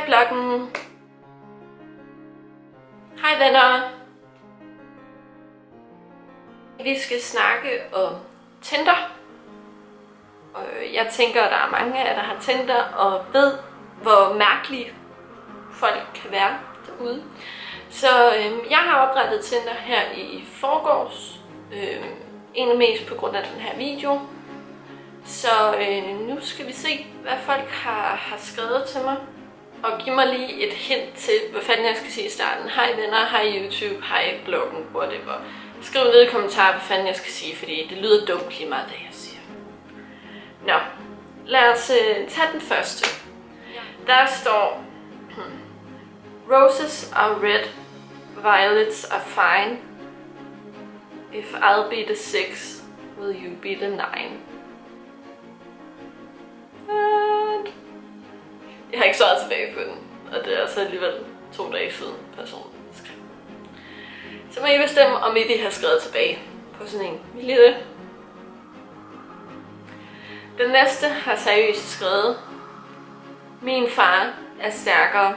Hej bloggen. Hej venner. Vi skal snakke om Tinder. Og jeg tænker, at der er mange af jer, der har Tinder og ved, hvor mærkelige folk kan være derude. Så jeg har oprettet Tinder her i forgårs. Egentlig mest på grund af den her video. Så nu skal vi se, hvad folk har skrevet til mig. Og giv mig lige et hint til, hvad fanden jeg skal sige i starten. Hej venner, hej YouTube, hej bloggen, whatever. Skriv ned i kommentarer, hvad fanden jeg skal sige, fordi det lyder dumt lige meget, det jeg siger. Nå, lad os tage den første. Der står, Roses are red, violets are fine. If I'll be the 6, will you be the 9? Jeg har ikke svaret tilbage på den, og det er altså alligevel 2 dage siden personen skrev. Så må I bestemme, om I vil have skrevet tilbage på sådan en lille. Den næste har seriøst skrevet, min far er stærkere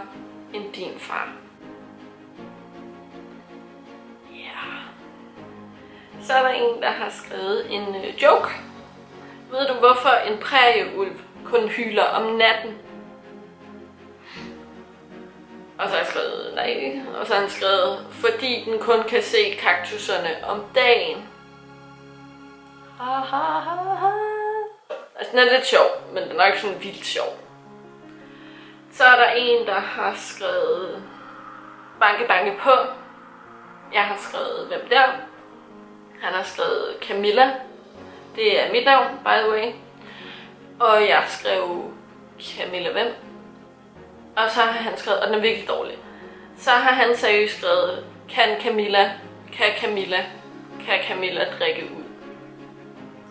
end din far. Ja. Så er der en, der har skrevet en joke. Ved du, hvorfor en prærieulv kun hyler om natten? Og så har jeg skrevet nej, og så har han skrevet, fordi den kun kan se kaktuserne om dagen. Ha, ha, ha, ha. Altså den er lidt sjov, men den er ikke sådan vildt sjov. Så er der en, der har skrevet, banke banke på. Jeg har skrevet, hvem der? Han har skrevet Camilla. Det er mit navn, by the way. Og jeg skrev Camilla hvem? Og så har han skrevet, og den er virkelig dårlig. Så har han seriøst skrevet, kan Camilla drikke ud?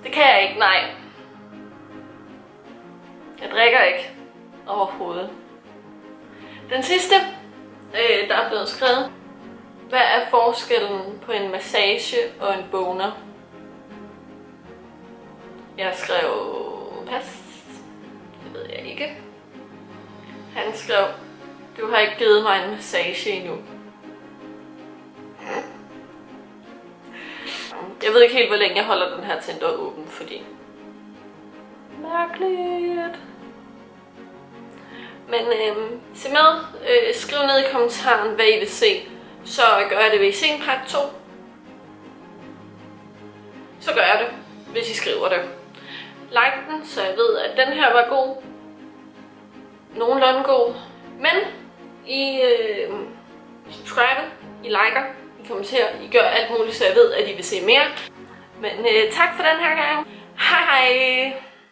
Det kan jeg ikke, nej. Jeg drikker ikke overhovedet. Den sidste, der er blevet skrevet. Hvad er forskellen på en massage og en boner? Jeg skrev pas. Det ved jeg ikke. Han skrev, du har ikke givet mig en massage endnu. Jeg ved ikke helt, hvor længe jeg holder den her Tinder åben, fordi mærkeligt. Men se med, skriv ned i kommentaren, hvad I vil se. Så gør jeg det, vil I se en part 2. Så gør jeg det, hvis I skriver det. Like den, så jeg ved, at den her var god. Nogenlunde god. Men I subscriber, I liker, I kommenterer, I gør alt muligt, så jeg ved, at I vil se mere. Men tak for den her gang. Hej hej!